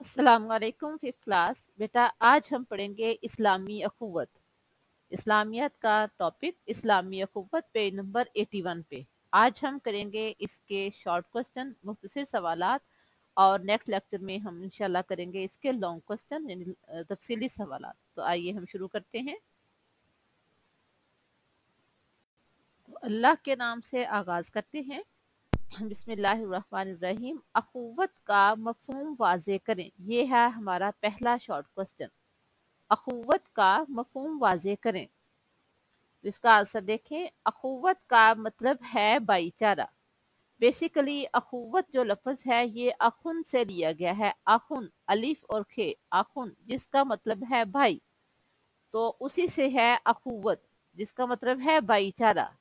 अस्सलाम वालेकुम fifth class. बेटा आज हम पढ़ेंगे इस्लामी अखुवत। इस्लामियत का टॉपिक इस्लामी अखुवत पेज नंबर 81 पे। आज हम करेंगे इसके शॉर्ट क्वेश्चन, मुख्तसर सवालात, और नेक्स्ट लेक्चर में हम इंशाल्लाह करेंगे इसके लॉन्ग क्वेश्चन यानी तफसीली सवालात। तो आइए हम शुरू करते हैं। तो अल्लाह के नाम से आगाज करते हैं। बिस्मिल्लाहिर्रहमानिर्रहीम। अखुवत का मफहूम वाज़े करें, ये है हमारा पहला शॉर्ट क्वेश्चन। अखुवत का मफहूम वाज़े करें। तो इसका आंसर देखें। अखुवत का मतलब है भाईचारा। बेसिकली अखुवत जो लफ्ज है ये अखुन से लिया गया है। अखुन अलिफ और खे, अखुन जिसका मतलब है भाई, तो उसी से है अखुवत जिसका मतलब है भाईचारा।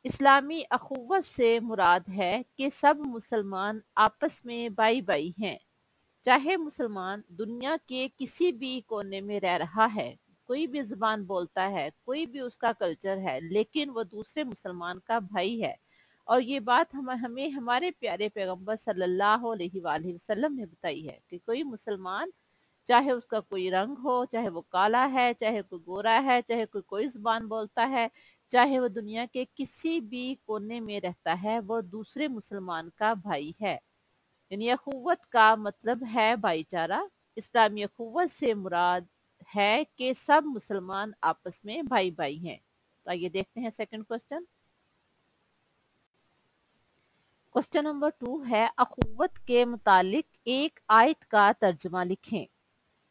इस्लामी अखुवत से मुराद है कि सब मुसलमान आपस में भाई भाई हैं। चाहे मुसलमान दुनिया के किसी भी कोने में रह रहा है, कोई भी जुबान बोलता है, कोई भी उसका कल्चर है, लेकिन वो दूसरे मुसलमान का भाई है। और ये बात हमें हमारे प्यारे पैगंबर सल्लल्लाहु अलैहि वसल्लम ने बताई है कि कोई मुसलमान, चाहे उसका कोई रंग हो, चाहे वो काला है, चाहे कोई गोरा है, चाहे कोई जुबान बोलता है, चाहे वो दुनिया के किसी भी कोने में रहता है, वो दूसरे मुसलमान का भाई है। यानी अखुवत का मतलब है भाईचारा। इस्लामी अखुवत से मुराद है कि सब मुसलमान आपस में भाई भाई हैं। तो आइए देखते हैं सेकंड क्वेश्चन। क्वेश्चन नंबर 2 है, अखुवत के मुतालिक एक आयत का तर्जुमा लिखें।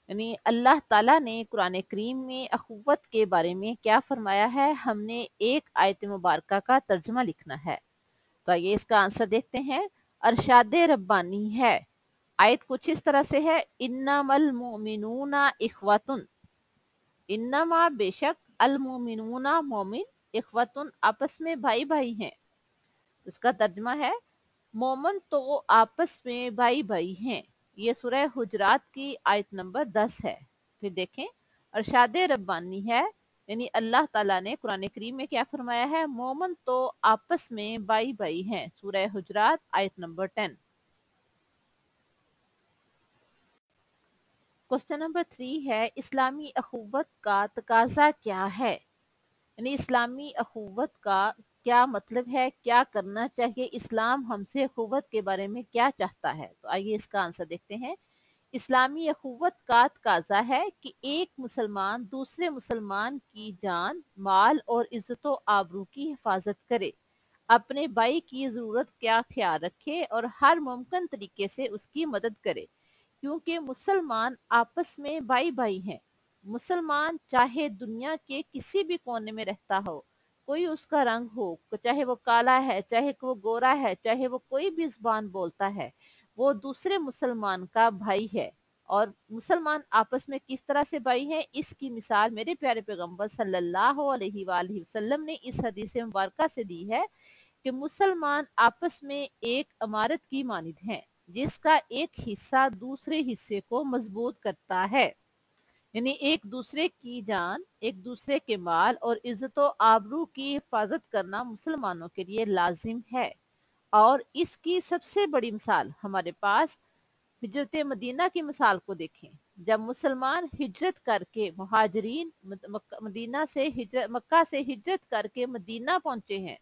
यानी अल्लाह ताला ने कुरान करीम में अखुवत के बारे में क्या फरमाया है, हमने एक आयत मुबारका का तर्जुमा लिखना है। तो आइए इसका आंसर देखते हैं। अरशाद रब्बानी है। आयत कुछ इस तरह से है, इन्नमल मुमिनूना इखवतुन। इन्नमा बेशक, अल मुमिनूना मोमिन, इखवतुन आपस में भाई भाई हैं। उसका तर्जमा है, मोमन तो आपस में भाई भाई हैं। ये सूरह हुजरात की आयत नंबर 10 है। फिर देखें, अरशाद रब्बानी है यानी अल्लाह ताला ने कुरान करीम में क्या फरमाया है, मोमन तो आपस में भाई भाई हैं। सूरह हुजरात आयत नंबर 10। क्वेश्चन नंबर 3 है, इस्लामी अखुवत का तकाजा क्या है। यानी इस्लामी अखुवत का क्या मतलब है, क्या करना चाहिए, इस्लाम हमसे अखुवत के बारे में क्या चाहता है। तो आइए इसका आंसर देखते हैं। इस्लामी अखुवत का तकाजा है कि एक मुसलमान दूसरे मुसलमान की जान, माल और इज्जत आबरू की हिफाजत करे, अपने भाई की जरूरत का ख्याल रखे और हर मुमकिन तरीके से उसकी मदद करे, क्योंकि मुसलमान आपस में भाई भाई हैं। मुसलमान चाहे दुनिया के किसी भी कोने में रहता हो, कोई उसका रंग हो, चाहे वो काला है, चाहे वो गोरा है, चाहे वो कोई भी जुबान बोलता है, वो दूसरे मुसलमान का भाई है। और मुसलमान आपस में किस तरह से भाई हैं, इसकी मिसाल मेरे प्यारे पैगंबर सल्लल्लाहु अलैहि वसल्लम ने इस हदीस मुबारका से दी है कि मुसलमान आपस में एक इमारत की मानिद हैं, जिसका एक हिस्सा दूसरे हिस्से को मजबूत करता है। यानी एक दूसरे की जान, एक दूसरे के माल और इज्जत आबरू की हिफाजत करना मुसलमानों के लिए लाजिम है। और इसकी सबसे बड़ी मिसाल हमारे पास हिजरत मदीना की मिसाल को देखें। जब मुसलमान हिजरत करके, मुहाजिरीन मदीना से मक्का से हिजरत करके मदीना पहुंचे हैं,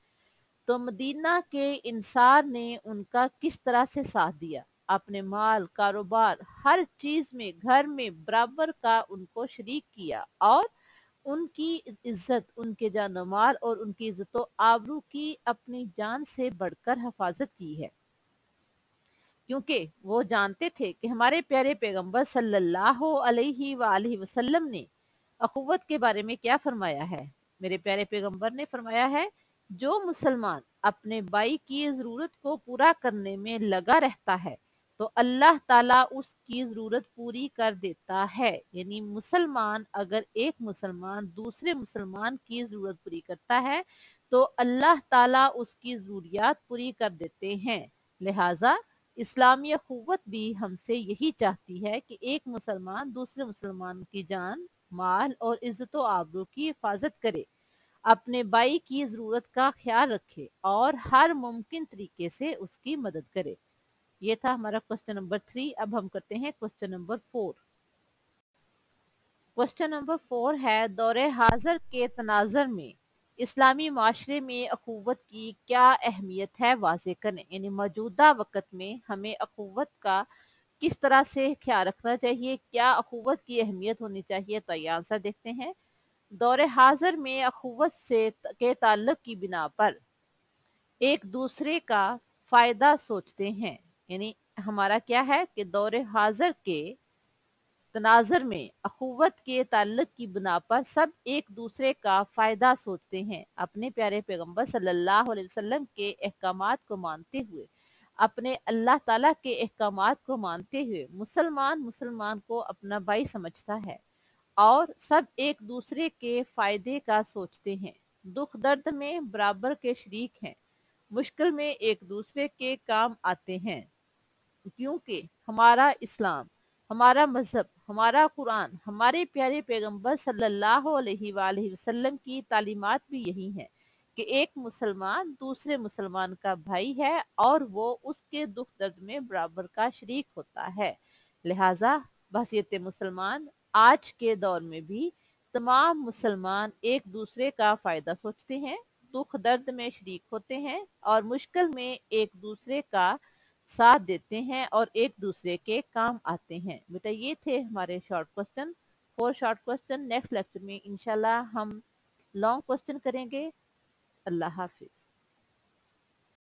तो मदीना के इंसार ने उनका किस तरह से साथ दिया। अपने माल, कारोबार, हर चीज में, घर में बराबर का उनको शरीक किया और उनकी इज्जत, उनके जान माल और उनकी इज्जत आबरू की अपनी जान से बढ़कर हिफाजत की है। क्योंकि वो जानते थे कि हमारे प्यारे पैगंबर सल्लल्लाहु अलैहि वसल्लम ने अखुवत के बारे में क्या फरमाया है। मेरे प्यारे पैगंबर ने फरमाया है, जो मुसलमान अपने भाई की जरूरत को पूरा करने में लगा रहता है, तो अल्लाह ताला उसकी जरूरत पूरी कर देता है। यानी मुसलमान, अगर एक मुसलमान दूसरे मुसलमान की जरूरत पूरी करता है, तो अल्लाह ताला उसकी जरूरियात पूरी कर देते हैं। लिहाजा इस्लामी अखुवत भी हमसे यही चाहती है कि एक मुसलमान दूसरे मुसलमान की जान, माल और इज्जत आबरू की हिफाजत करे, अपने भाई की जरूरत का ख्याल रखे और हर मुमकिन तरीके से उसकी मदद करे। ये था हमारा क्वेश्चन नंबर 3। अब हम करते हैं क्वेश्चन नंबर 4। क्वेश्चन नंबर 4 है, दौरे हाजिर के तनाजर में इस्लामी माशरे में अखुवत की क्या अहमियत है, वाज़े करें। यानी मौजूदा वक़्त में हमें अखुवत का किस तरह से ख्याल रखना चाहिए, क्या अखुवत की अहमियत होनी चाहिए। तो ये आंसर देखते हैं। दौरे हाजिर में अखुवत से के ताल्लुक की बिना पर एक दूसरे का फायदा सोचते हैं। यानी हमारा क्या है कि दौरे हाजिर के तनाजर में अखुवत के ताल्लुक की बिना पर सब एक दूसरे का फायदा सोचते हैं। अपने प्यारे पैगंबर सल्लल्लाहु अलैहि वसल्लम के अहकामात को मानते हुए, अपने अल्लाह ताला के अहकामात को मानते हुए मुसलमान मुसलमान को अपना भाई समझता है और सब एक दूसरे के फायदे का सोचते हैं। दुख दर्द में बराबर के शरीक हैं, मुश्किल में एक दूसरे के काम आते हैं। क्योंकि हमारा इस्लाम, हमारा मजहब, हमारा कुरान, हमारे प्यारे पैगंबर सल्लल्लाहु अलैहि वसल्लम की तालीमात भी यही है कि एक मुसलमान दूसरे मुसलमान का भाई है और वो उसके दुख दर्द में बराबर का शरीक होता है। लिहाजा बहसीयत मुसलमान आज के दौर में भी तमाम मुसलमान एक दूसरे का फायदा सोचते हैं, दुख दर्द में शरीक होते हैं और मुश्किल में एक दूसरे का साथ देते हैं और एक दूसरे के काम आते हैं। बेटा ये थे हमारे short question, 4 short question. Next lecture में इंशाल्लाह हम लॉन्ग क्वेश्चन करेंगे। अल्लाह हाफिज।